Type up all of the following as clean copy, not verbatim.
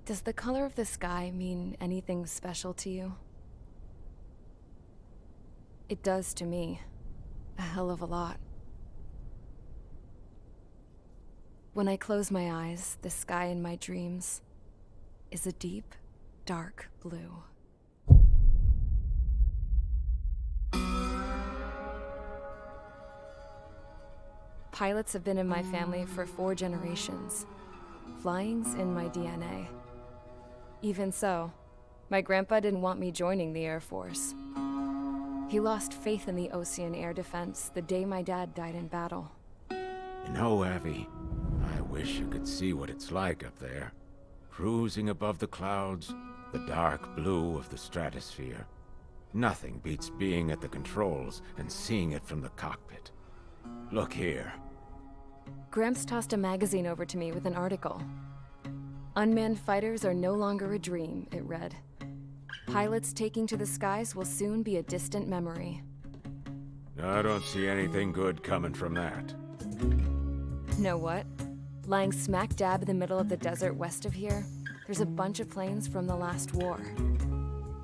Does the color of the sky mean anything special to you? It does to me. A hell of a lot. When I close my eyes, the sky in my dreams is a deep, dark blue. Pilots have been in my family for 4 generations. Flying's in my DNA. Even so, my grandpa didn't want me joining the Air Force. He lost faith in the ocean air defense the day my dad died in battle. You know, Abby, I wish you could see what it's like up there. Cruising above the clouds, the dark blue of the stratosphere. Nothing beats being at the controls and seeing it from the cockpit. Look here. Gramps tossed a magazine over to me with an article. Unmanned fighters are no longer a dream, it read. Pilots taking to the skies will soon be a distant memory. I don't see anything good coming from that. Know what? Lying smack dab in the middle of the desert west of here, there's a bunch of planes from the last war.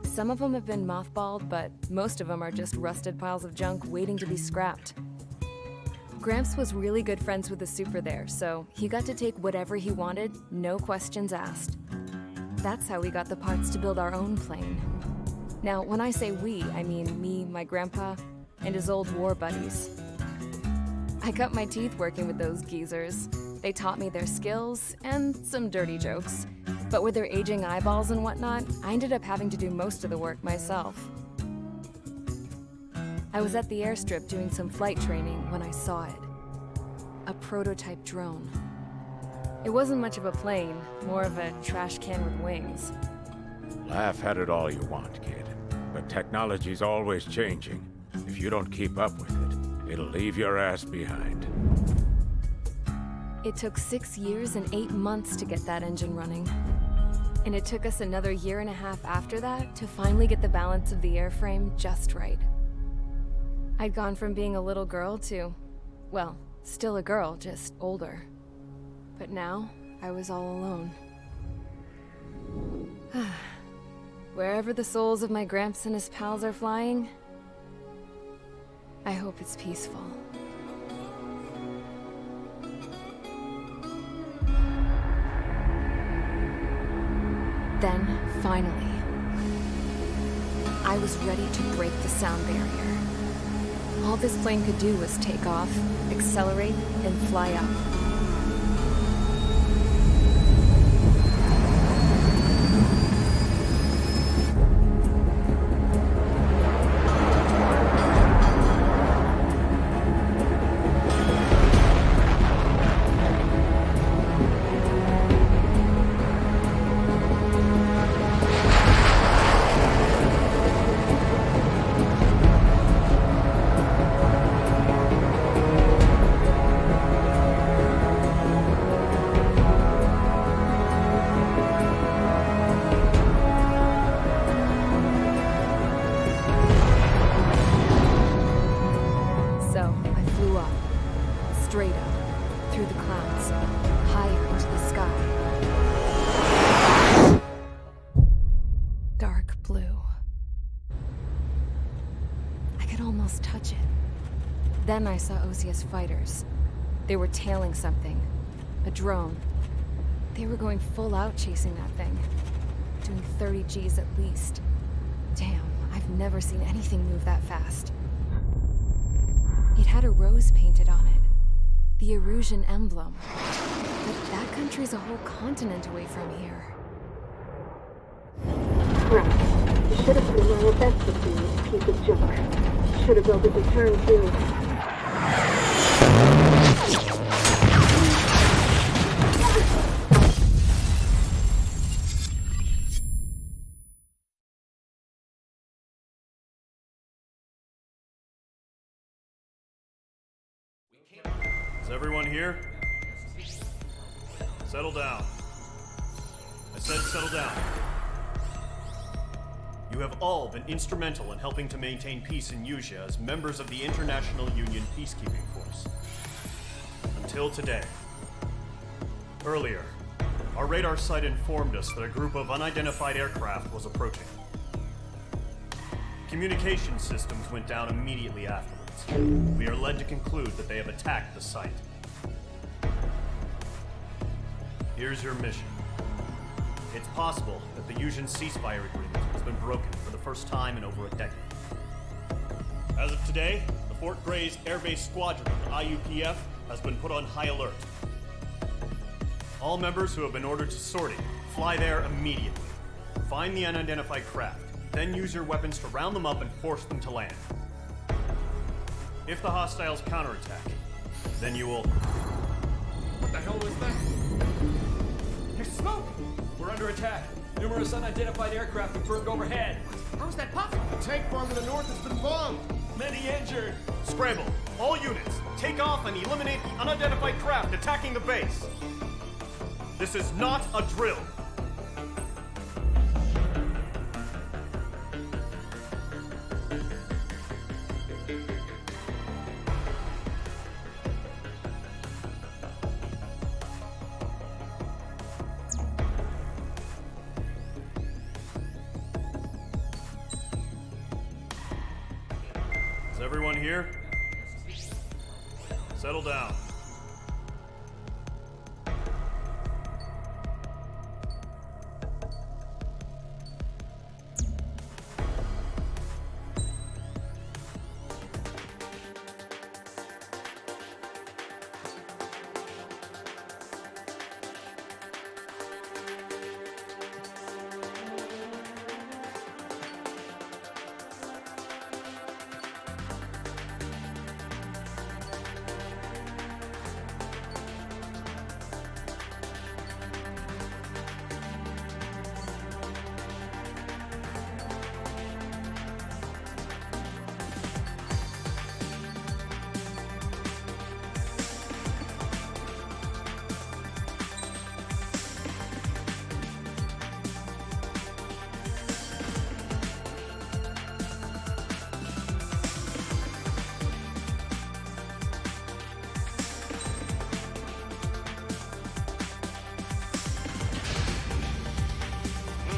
Some of them have been mothballed, but most of them are just rusted piles of junk waiting to be scrapped. Gramps was really good friends with the super there, so he got to take whatever he wanted, no questions asked. That's how we got the parts to build our own plane. Now, when I say we, I mean me, my grandpa, and his old war buddies. I cut my teeth working with those geezers. They taught me their skills, and some dirty jokes. But with their aging eyeballs and whatnot, I ended up having to do most of the work myself. I was at the airstrip doing some flight training when I saw it. A prototype drone. It wasn't much of a plane, more of a trash can with wings. Laugh at it all you want, kid. But technology's always changing. If you don't keep up with it, it'll leave your ass behind. It took 6 years and 8 months to get that engine running. And it took us another 1.5 years after that to finally get the balance of the airframe just right. I'd gone from being a little girl to, well, still a girl, just older. But now, I was all alone. Wherever the souls of my Gramps and his pals are flying, I hope it's peaceful. Finally. I was ready to break the sound barrier. All this plane could do was take off, accelerate, and fly up. Straight up, through the clouds, higher into the sky. Dark blue. I could almost touch it. Then I saw Osia's fighters. They were tailing something. A drone. They were going full out chasing that thing. Doing 30 Gs at least. Damn, I've never seen anything move that fast. It had a rose painted on it. The Erusian emblem. But that country's a whole continent away from here. Right. You should have been wearing a vest with you, piece of junk. Should have built a return too. Is everyone here? Settle down. I said settle down. You have all been instrumental in helping to maintain peace in Usea as members of the International Union Peacekeeping Force. Until today. Earlier, our radar site informed us that a group of unidentified aircraft was approaching. Communication systems went down immediately afterwards. We are led to conclude that they have attacked the site. Here's your mission. It's possible that the Usian ceasefire agreement has been broken for the first time in over a decade. As of today, the Fort Gray's Air Base Squadron of the IUPF has been put on high alert. All members who have been ordered to sortie, fly there immediately. Find the unidentified craft, then use your weapons to round them up and force them to land. If the hostiles counterattack, then you will... What the hell was that? There's smoke! We're under attack. Numerous unidentified aircraft confirmed overhead. How is that possible? The tank farm to the north has been bombed. Many injured. Scramble! All units, take off and eliminate the unidentified craft attacking the base. This is not a drill. Is everyone here? Settle down.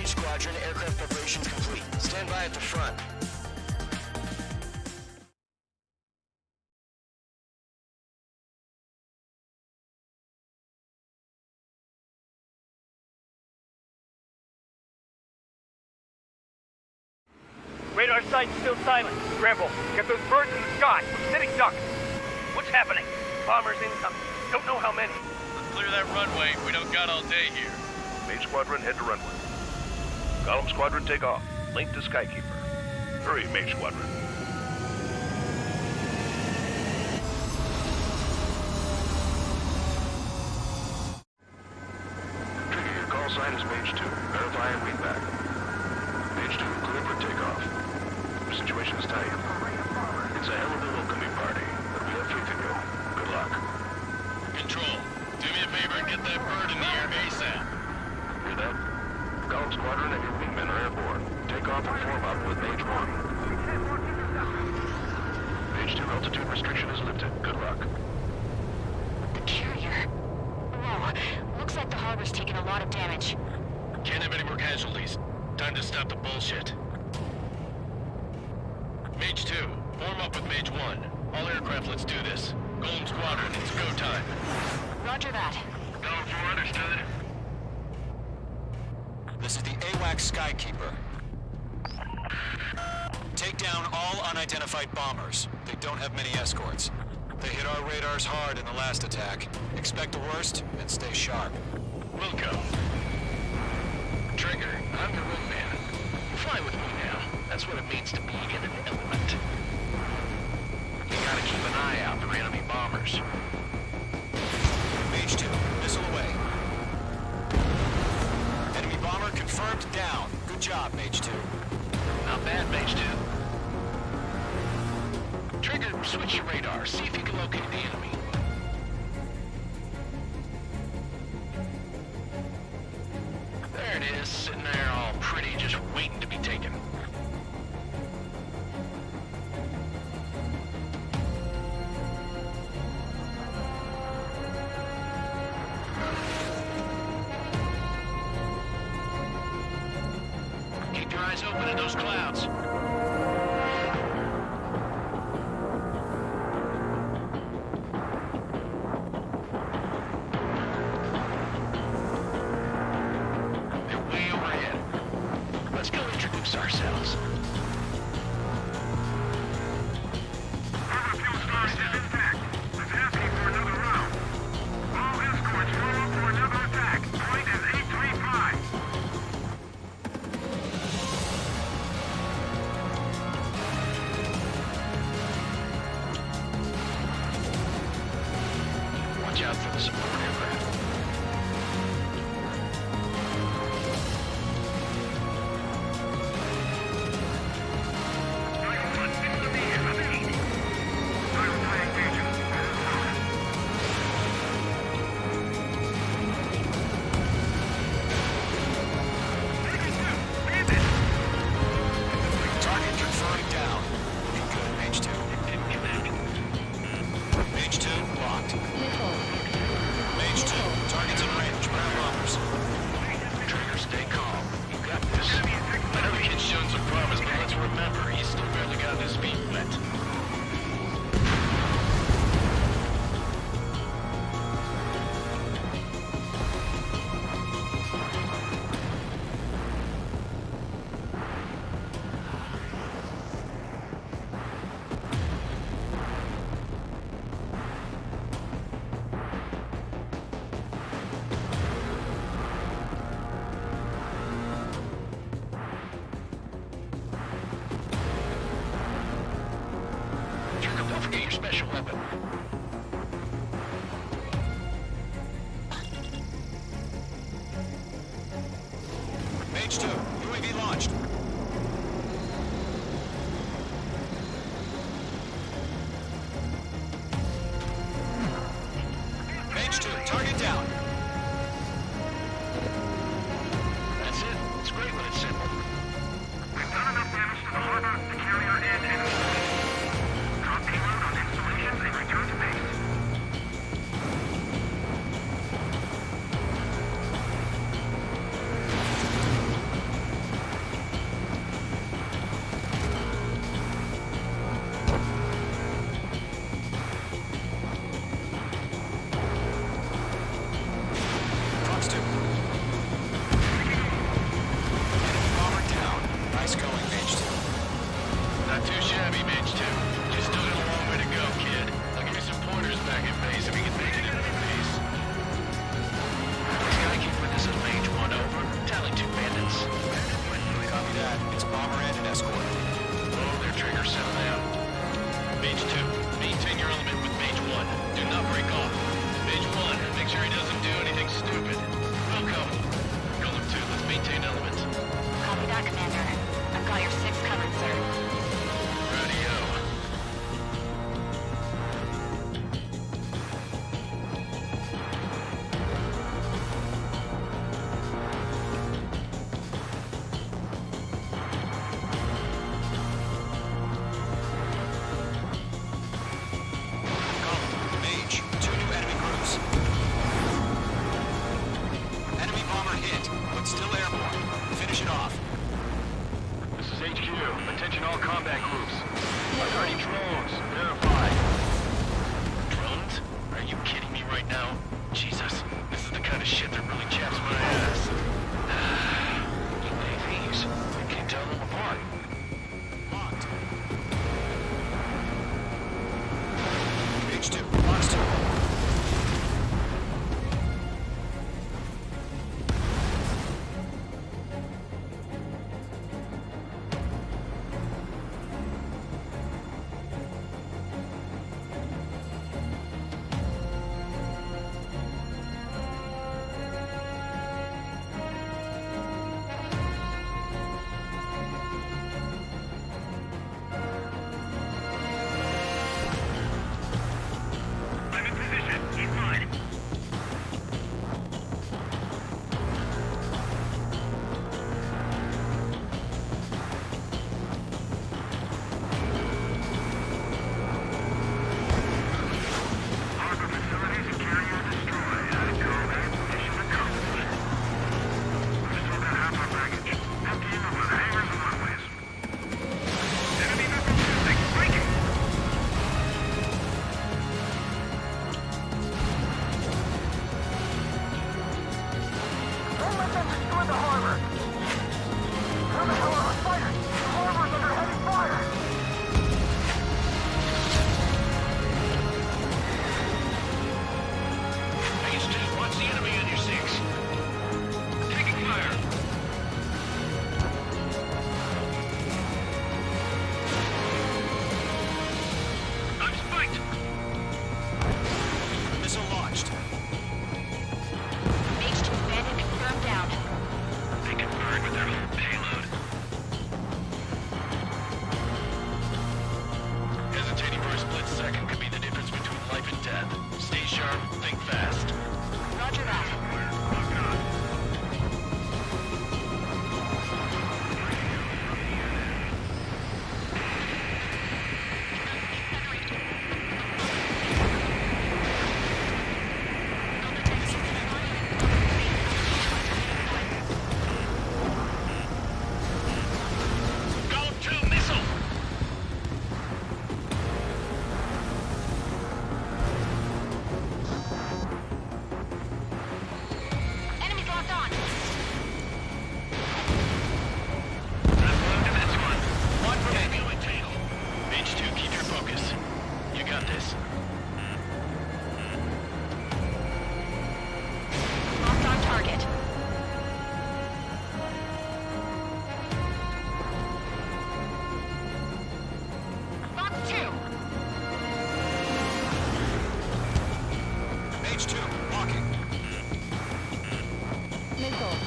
Squadron, aircraft preparations complete. Stand by at the front. Radar sight's still silent. Scramble. Get those birds in the sky. We're sitting ducks. What's happening? Bombers incoming. Don't know how many. Clear that runway. We don't got all day here. Mage Squadron, head to runway. Column Squadron, take off. Link to Skykeeper. Hurry, Mage Squadron. Trigger, your call sign is Mage 2. Verify and read back. Mage 2, clear for takeoff. The situation is tight. It's a hell of a welcoming party, but we have faith in you. Good luck. Control, do me a favor and get that bird in the air ASAP. Hear that? Column Squadron and your wingmen are airborne. Take off and form up with Mage 1. Mage 2, altitude restriction is lifted. Good luck. The carrier. Whoa, looks like the harbor's taken a lot of damage. Can't have any more casualties. Time to stop the bullshit. Mage 2, form up with Mage 1. All aircraft, let's do this. Golem Squadron, it's go time. Roger that. Golem 4, understood. This is the AWACS Skykeeper. Take down all unidentified bombers. They don't have many escorts. They hit our radars hard in the last attack. Expect the worst and stay sharp. Wilco. Trigger, I'm your wingman. Fly with me now. That's what it means to be in an element. You gotta keep an eye out for enemy bombers. Mage 2, missile away. Enemy bomber confirmed down. Good job, Mage 2. Not bad, Mage 2. Trigger, switch your radar. See if you can locate the enemy. There it is, sitting there all pretty, just waiting to be taken. Keep your eyes open at those clouds. They're way overhead. Let's go introduce ourselves. Fuel storage is intact. Let's ask you for another round. All escorts roll up for another attack. Point is 835. Watch out for the support aircraft. Target confirmed down. Looking good, Mage 2. Mage 2, locked. Mage 2, targets in range. Ground bombers. Trigger, stay calm. You got this. I know the kid's shown some promise, but let's remember, he's still barely got his feet wet. Trigger, don't forget your special weapon. Mage 2, UAV launched. Mage 2, target down. That's it. It's great when it's simple. We've done enough damage to the harbor, the carrier, and enemy. Drop payload on installations and return to base. Mage 2, maintain your element with Mage 1. Do not break off. Mage 1, make sure he doesn't do anything stupid. Welcome. Golem 2, let's maintain element. Copy that, Commander. I've got your 6 covered, sir. Radio. Mage, 2 new enemy groups. Enemy bomber hit, but still airborne. Finish it off. This is HQ. Attention all combat groups. Targeting drones. Verified. Drones? Are you kidding me right now? Jesus, this is the kind of shit that really chaps my ass. AVs, you can't tell them apart. Locked. Mage 2, lost. I'm in position. He's mine. Harbor facilities and carrier destroyed. Combat mission accomplished. We've still got half our baggage. Emptying over the hangars and runways. Enemy missile testing. Breaking. Don't let them destroy the harbor! How the hell are our fighters? The harbor's under heavy fire! Mage 2, watch the enemy on your 6. Taking fire! I'm spiked! Missile launched. Mage 2 bandit confirmed down. They can burn with their whole payload. Hesitating for a split second could be the difference between life and death. Stay sharp, think fast. Roger that. Golem 2, missile! Enemies locked on. One dead. Mage 2, keep your focus. You got this. Locked on target. Fox 2. Mage 2, walking. Missile.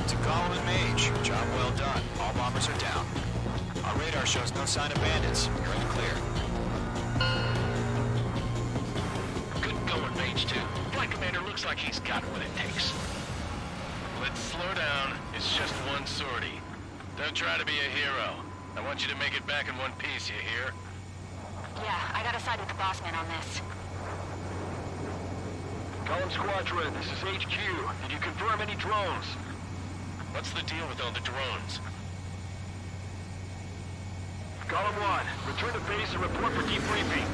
To Golem and Mage, job well done. All bombers are down. Our radar shows no sign of bandits. You're in the clear. Good going, Mage 2. Flight Commander looks like he's got what it takes. Let's slow down. It's just one sortie. Don't try to be a hero. I want you to make it back in one piece, you hear? Yeah, I gotta side with the boss man on this. Column Squadron, this is HQ. Did you confirm any drones? What's the deal with all the drones? Column 1, return to base and report for debriefing.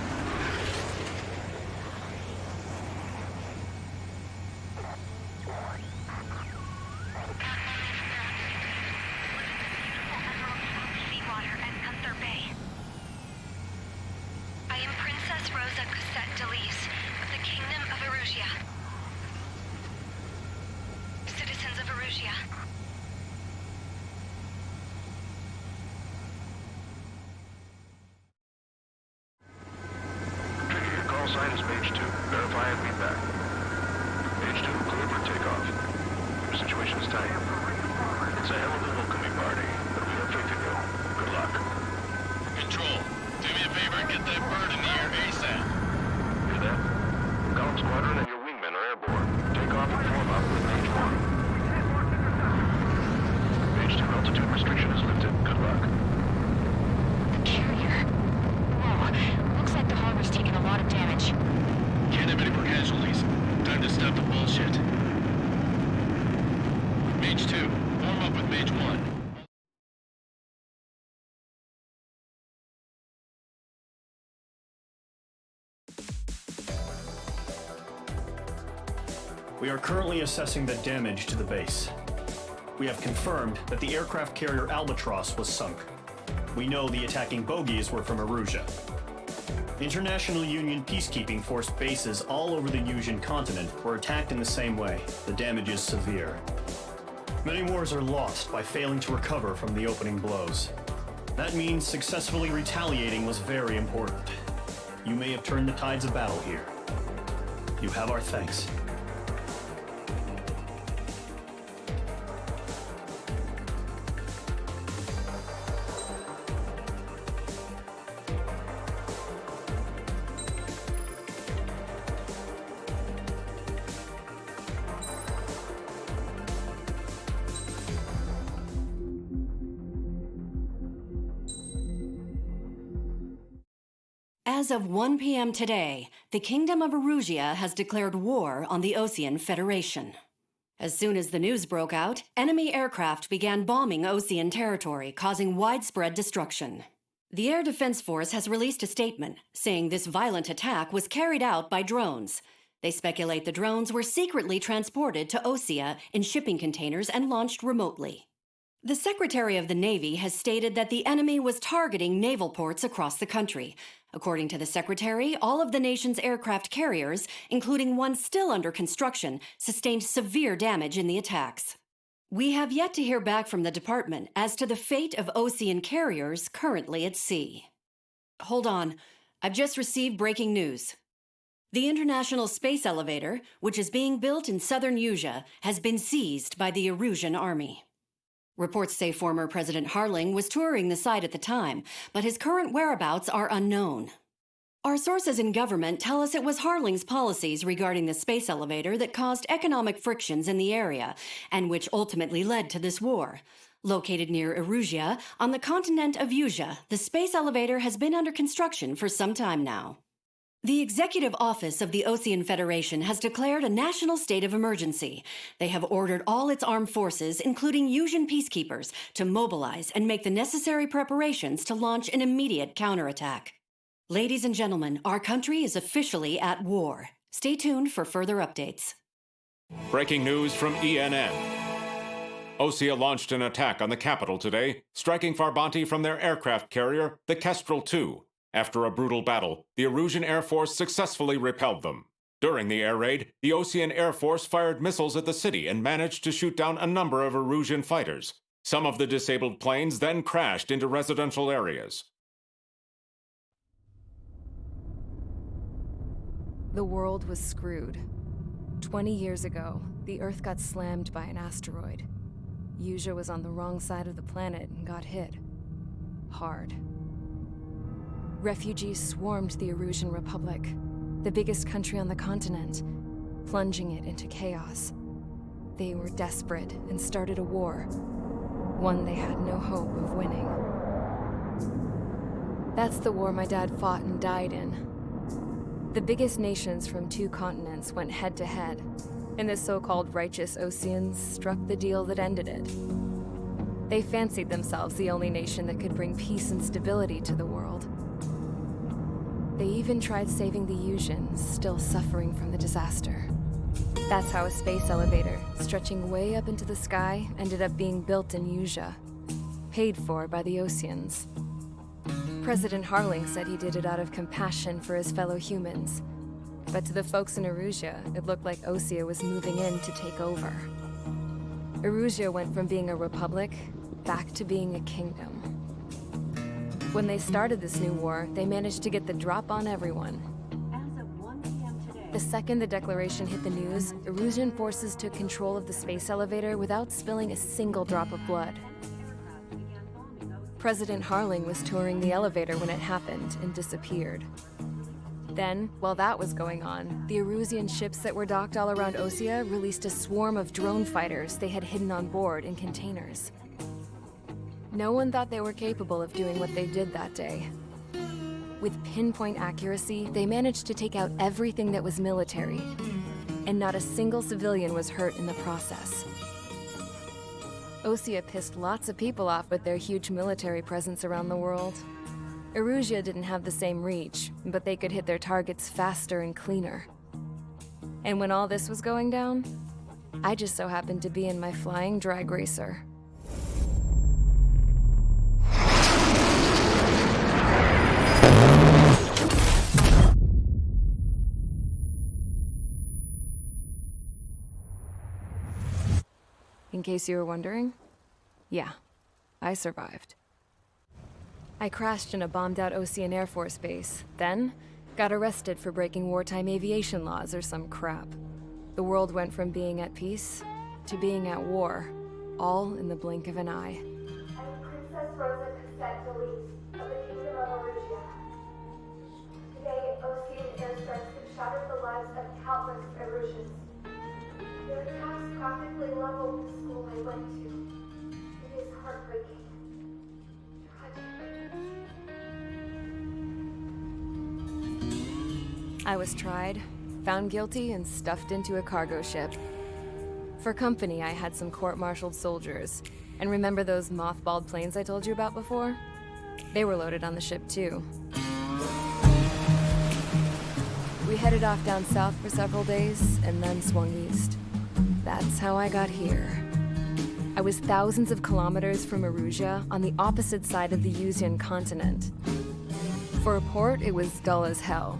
Citizens of is tight. It's a hell of a welcoming party, but we have faith in you. Good luck. Control, do me a favor and get that bird in the air ASAP. Hear that? Column Squadron and your wingmen are airborne. Take off and form up with Mage 1. Mage 2 altitude restriction is lifted. Good luck. Carrier. Whoa, looks like the harbor's taking a lot of damage. Can't have any more casualties. Time to stop the bullshit. Mage 2, form up with Mage 1. We are currently assessing the damage to the base. We have confirmed that the aircraft carrier Albatross was sunk. We know the attacking bogies were from Erusia. International Union peacekeeping force bases all over the Yusian continent were attacked in the same way. The damage is severe. Many wars are lost by failing to recover from the opening blows. That means successfully retaliating was very important. You may have turned the tides of battle here. You have our thanks. As of 1 p.m. today, the Kingdom of Erusia has declared war on the Osean Federation. As soon as the news broke out, enemy aircraft began bombing Osean territory, causing widespread destruction. The Air Defense Force has released a statement saying this violent attack was carried out by drones. They speculate the drones were secretly transported to Osea in shipping containers and launched remotely. The Secretary of the Navy has stated that the enemy was targeting naval ports across the country. According to the Secretary, all of the nation's aircraft carriers, including one still under construction, sustained severe damage in the attacks. We have yet to hear back from the department as to the fate of Osean carriers currently at sea. Hold on, I've just received breaking news. The International Space Elevator, which is being built in southern Yusia, has been seized by the Erusian army. Reports say former President Harling was touring the site at the time, but his current whereabouts are unknown. Our sources in government tell us it was Harling's policies regarding the space elevator that caused economic frictions in the area, and which ultimately led to this war. Located near Erusia, on the continent of Yusia, the space elevator has been under construction for some time now. The Executive Office of the Osean Federation has declared a national state of emergency. They have ordered all its armed forces, including Yusian peacekeepers, to mobilize and make the necessary preparations to launch an immediate counterattack. Ladies and gentlemen, our country is officially at war. Stay tuned for further updates. Breaking news from ENN. Osea launched an attack on the capital today, striking Farbanti from their aircraft carrier, the Kestrel II. After a brutal battle, the Erusian Air Force successfully repelled them. During the air raid, the Osean Air Force fired missiles at the city and managed to shoot down a number of Erusian fighters. Some of the disabled planes then crashed into residential areas. The world was screwed. 20 years ago, the Earth got slammed by an asteroid. Yusia was on the wrong side of the planet and got hit. Hard. Refugees swarmed the Erusian Republic, the biggest country on the continent, plunging it into chaos. They were desperate and started a war, one they had no hope of winning. That's the war my dad fought and died in. The biggest nations from 2 continents went head-to-head, and the so-called righteous Oseans struck the deal that ended it. They fancied themselves the only nation that could bring peace and stability to the world. They even tried saving the Yusians, still suffering from the disaster. That's how a space elevator, stretching way up into the sky, ended up being built in Yusia, paid for by the Oseans. President Harling said he did it out of compassion for his fellow humans, but to the folks in Erusia, it looked like Osea was moving in to take over. Erusia went from being a republic back to being a kingdom. When they started this new war, they managed to get the drop on everyone. As of 1 p.m. today, The second the declaration hit the news, Erusian forces took control of the space elevator without spilling a single drop of blood. President Harling was touring the elevator when it happened and disappeared. Then, while that was going on, the Erusian ships that were docked all around Osea released a swarm of drone fighters they had hidden on board in containers. No one thought they were capable of doing what they did that day. With pinpoint accuracy, they managed to take out everything that was military, and not a single civilian was hurt in the process. Osea pissed lots of people off with their huge military presence around the world. Erusia didn't have the same reach, but they could hit their targets faster and cleaner. And when all this was going down, I just so happened to be in my flying drag racer. In case you were wondering, yeah, I survived. I crashed in a bombed-out Ocean Air Force base, then got arrested for breaking wartime aviation laws or some crap. The world went from being at peace to being at war, all in the blink of an eye. I'm Princess Rosa Cassette Delise of the Kingdom of Erusia. Today, Ocean airstrikes have shattered the lives of countless Erusians. Their attacks practically leveled the school I went to. It is heartbreaking. I was tried, found guilty, and stuffed into a cargo ship. For company, I had some court-martialed soldiers. And remember those mothballed planes I told you about before? They were loaded on the ship, too. We headed off down south for several days, and then swung east. That's how I got here. I was thousands of kilometers from Erusia, on the opposite side of the Yuzian continent. For a port, it was dull as hell.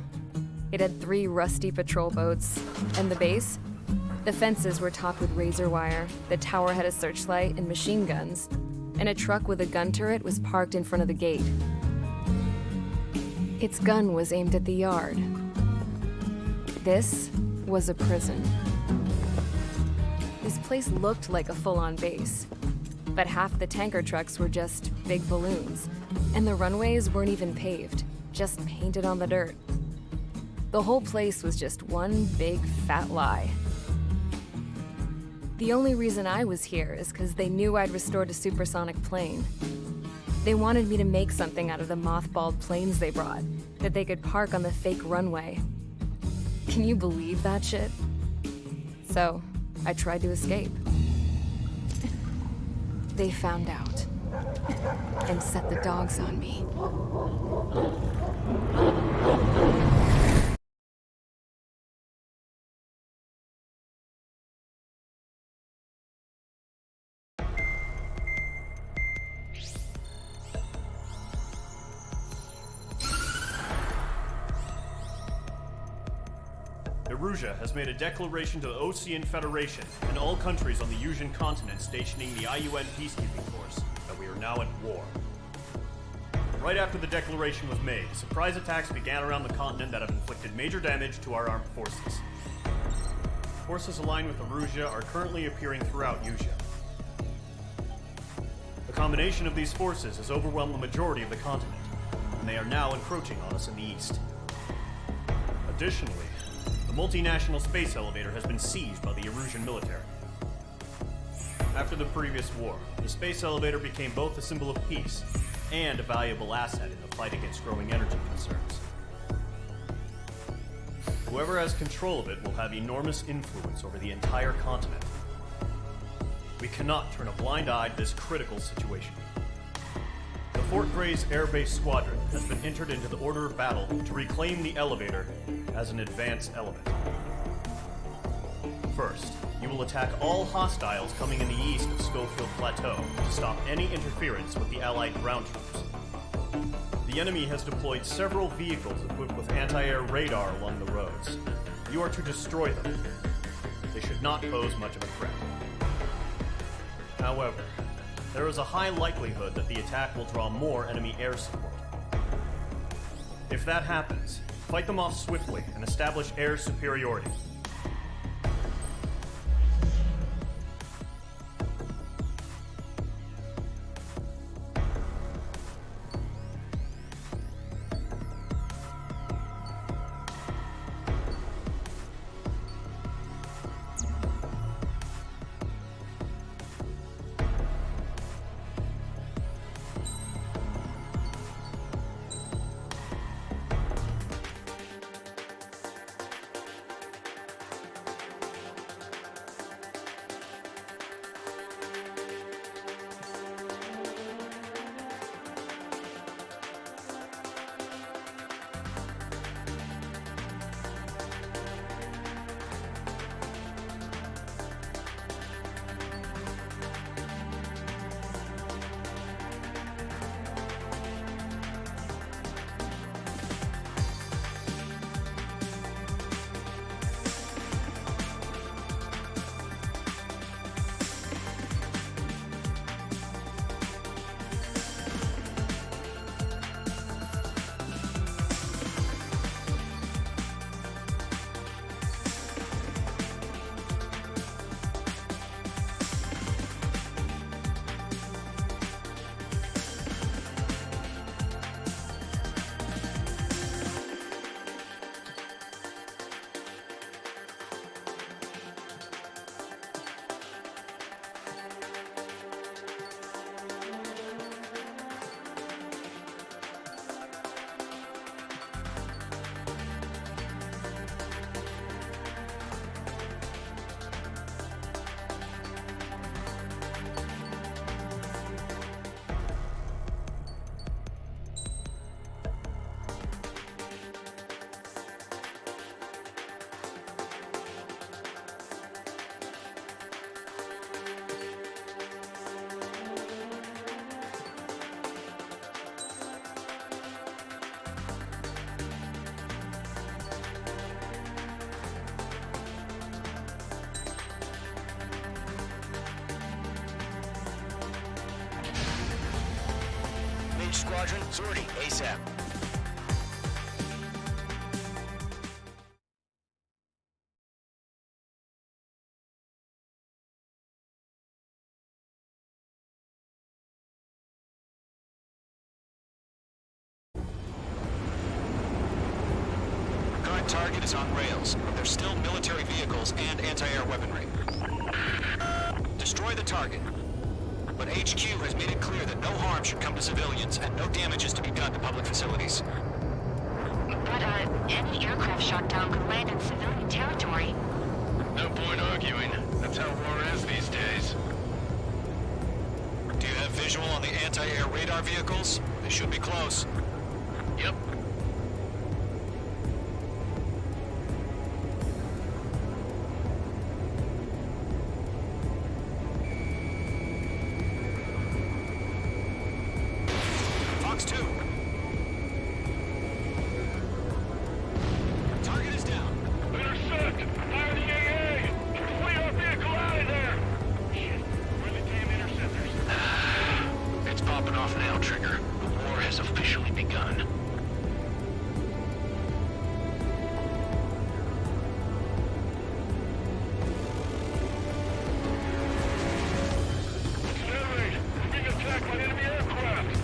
It had 3 rusty patrol boats, and the base? The fences were topped with razor wire, the tower had a searchlight and machine guns, and a truck with a gun turret was parked in front of the gate. Its gun was aimed at the yard. This was a prison. This place looked like a full-on base, but half the tanker trucks were just big balloons, and the runways weren't even paved, just painted on the dirt. The whole place was just one big fat lie. The only reason I was here is because they knew I'd restored a supersonic plane. They wanted me to make something out of the mothballed planes they brought, that they could park on the fake runway. Can you believe that shit? So, I tried to escape. They found out, and set the dogs on me. Erusia has made a declaration to the Ocean Federation and all countries on the Yuzian continent stationing the IUN peacekeeping force that we are now at war. Right after the declaration was made, surprise attacks began around the continent that have inflicted major damage to our armed forces. Forces aligned with Erusia are currently appearing throughout Yusia. The combination of these forces has overwhelmed the majority of the continent, and they are now encroaching on us in the east. Additionally, the multinational space elevator has been seized by the Erusian military. After the previous war, the space elevator became both a symbol of peace and a valuable asset in the fight against growing energy concerns. Whoever has control of it will have enormous influence over the entire continent. We cannot turn a blind eye to this critical situation. The Fort Gray's Air Base Squadron has been entered into the order of battle to reclaim the elevator as an advance element. First, you will attack all hostiles coming in the east of Schofield Plateau to stop any interference with the Allied ground troops. The enemy has deployed several vehicles equipped with anti-air radar along the roads. You are to destroy them. They should not pose much of a threat. However, there is a high likelihood that the attack will draw more enemy air support. If that happens, Fight them off swiftly and establish air superiority. Squadron, sortie, ASAP. Current target is on rails, but there's still military vehicles and anti-air weaponry. Destroy the target. But HQ has made it clear that no harm should come to civilians and no damage is to be done to public facilities. But, any aircraft shot down could land in civilian territory. No point arguing. That's how war is these days. Do you have visual on the anti-air radar vehicles? They should be close. Yep. Fox 2. Target is down. Intercept! Fire the AA! Flee our vehicle out of there! Shit, where are the damn interceptors? It's popping off now, Trigger. The war has officially begun. Accelerate! We're being attacked by enemy aircraft!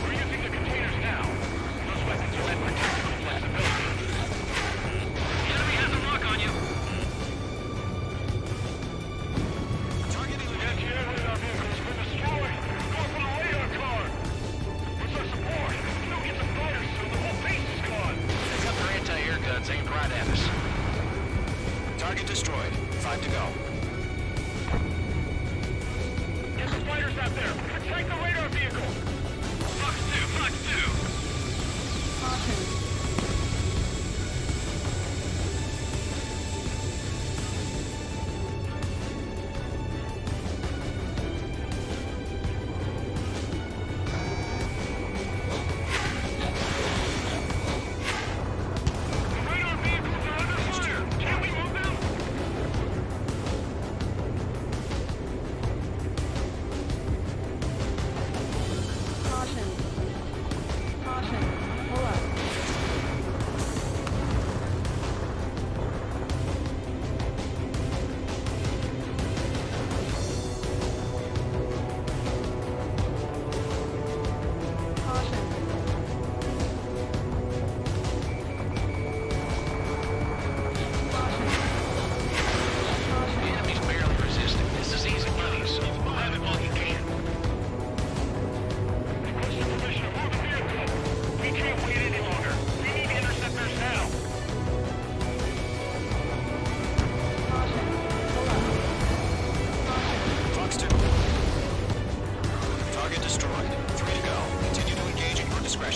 We're using the containers now. Those weapons are meant for tactical flexibility. The enemy has a lock on you. Targeting Anti-air radar vehicle's been destroyed! Go for the radar car! Where's our support?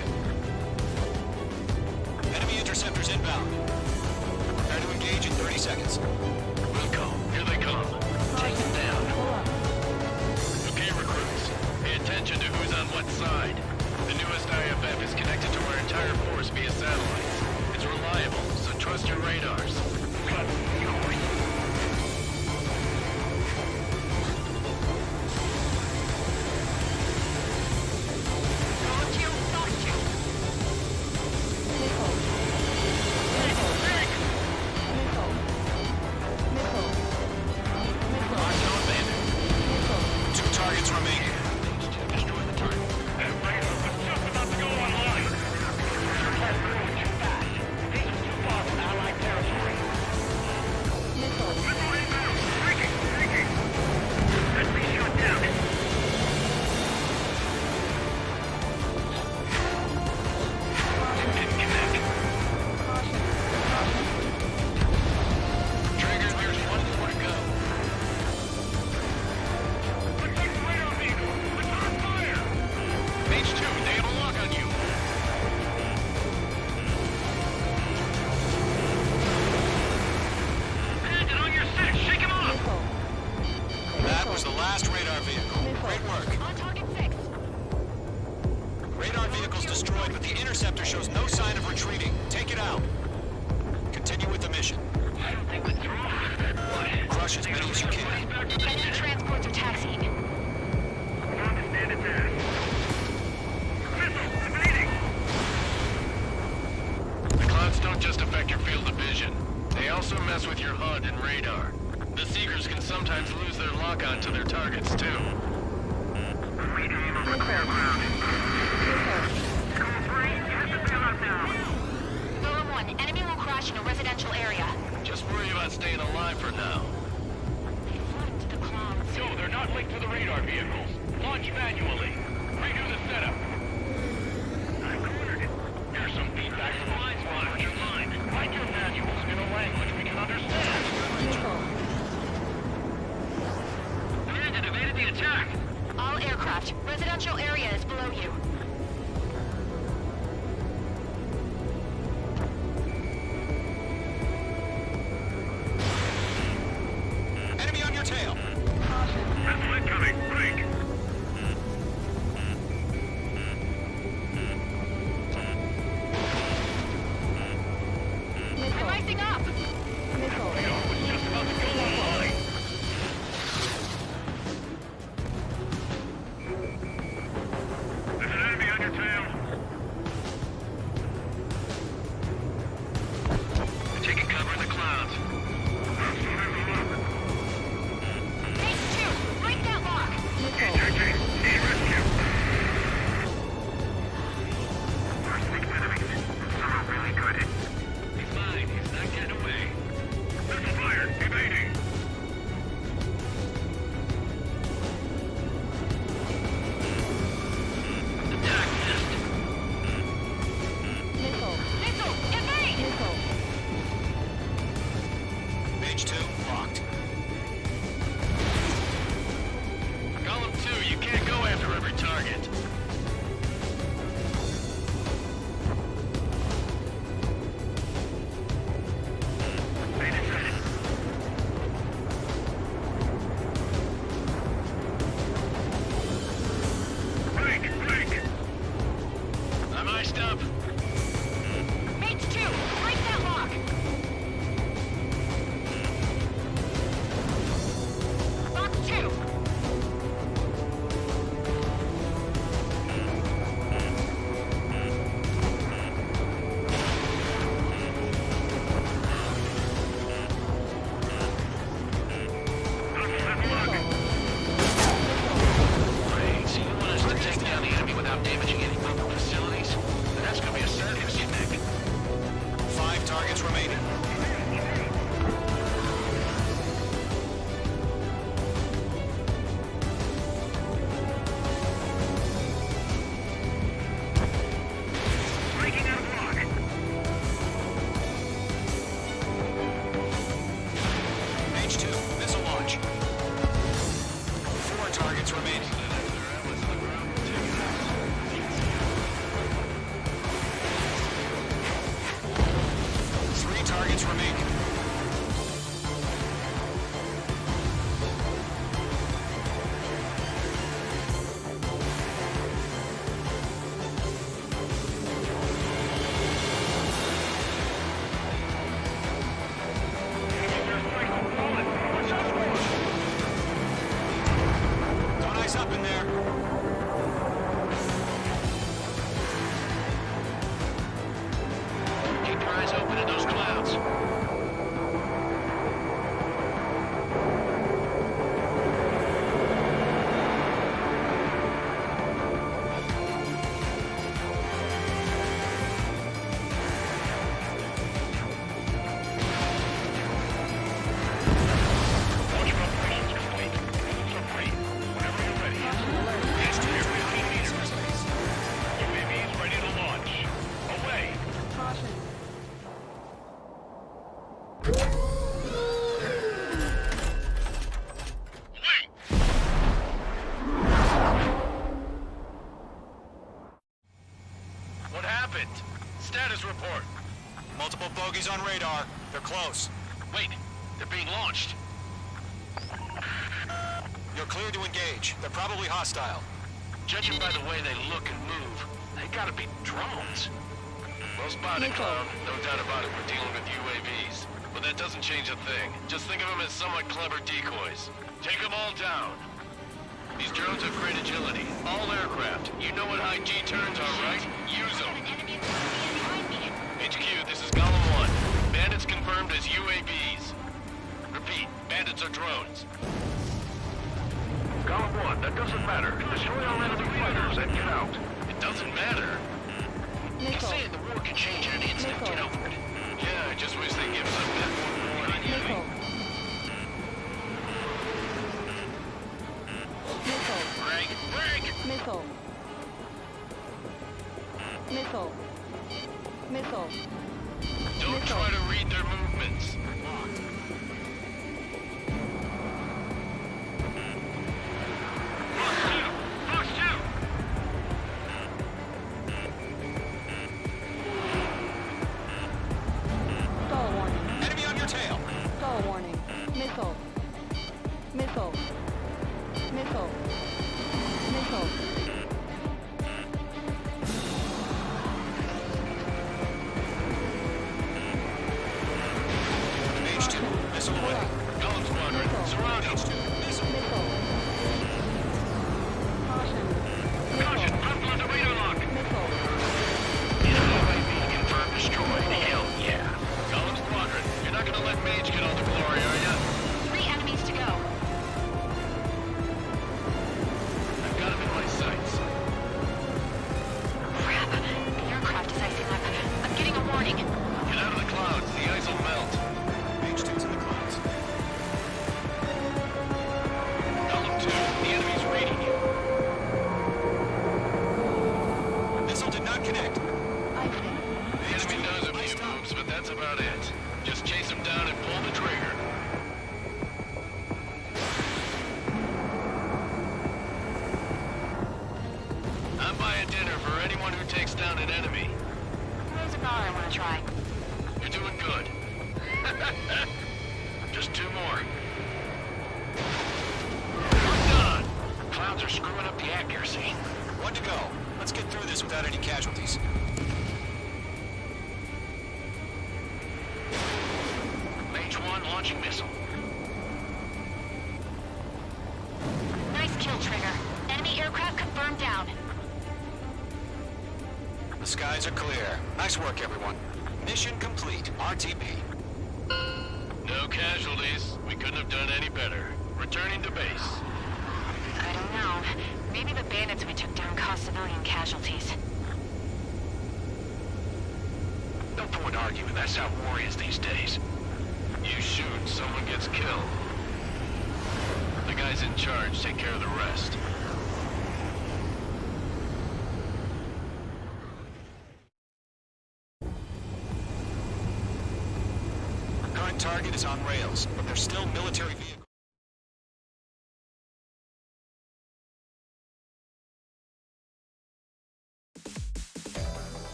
position. Enemy interceptors inbound. Prepare to engage in 30 seconds. We'll go. Here they come. Take them down. Okay, recruits. Pay attention to who's on what side. The newest IFF is connected to our entire force via satellites. It's reliable, so trust your radars. Cut. remaining. Don't eyes up in there. Keep your eyes open at those clouds. Watch your operations complete. Moves are free. Whenever you're ready. Yes, to every 15 meters. UAVs ready to launch. Away. Wait. What happened? Status report. Multiple bogies on radar. They're close. Wait, they're being launched. You're clear to engage. They're probably hostile. Judging by the way they look and move, they gotta be drones. Well spotted, Clown. No doubt about it, we're dealing with UAVs. But that doesn't change a thing. Just think of them as somewhat clever decoys. Take them all down. These drones have great agility. All aircraft. You know what high G turns are, right? Use them. HQ, this is Golem 1. Bandits confirmed as UAVs. Repeat, bandits are drones. Golem 1, that doesn't matter. Destroy all enemy fighters and get out. It doesn't matter. He's saying the war can change in an instant. Get over it. Yeah, I just wish they'd give us a bit more warning. Break! Break! Missile. Missile. Missile. Don't try to read their movements. Fox 2! Stall warning. Enemy on your tail. Stall warning. Missile. Missile. Missile. Missile. H2. Missile away. Golem Squadron, surround him. Missile. Missile. Caution. Caution, hostile under radar lock. Missile. UAV confirmed destroyed. Hell yeah. Golem Squadron, you're not gonna let Mage get all the glory, are ya? 3 enemies to go. I've got him in my sights. Crap. The aircraft is icing up. I'm getting a warning. Get out of the clouds, the ice will melt. H2's in the clouds. Golem 2, the enemy's reading you. Missile did not connect. Icing. The enemy knows a few moves, but that's about it. Just chase him down and pull the trigger. I'm buying dinner for anyone who takes down an enemy. There's a bar I want to try. You're doing good. Just 2 more. We're done. Clouds are screwing up the accuracy. 1 to go. Let's get through this without any casualties. Mage 1 launching missile. Nice kill, Trigger. Enemy aircraft confirmed down. The skies are clear. Nice work, everyone. Mission complete. RTB. No casualties. We couldn't have done any better. Returning to base. I don't know. Maybe the bandits we took down caused civilian casualties. No point arguing. That's how war is these days. You shoot, someone gets killed. The guys in charge take care of the rest. Current target is on rails, but there's still military vehicles.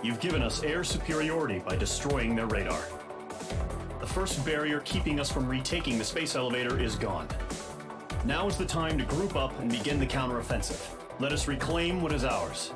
You've given us air superiority by destroying their radar. The first barrier keeping us from retaking the space elevator is gone. Now is the time to group up and begin the counteroffensive. Let us reclaim what is ours.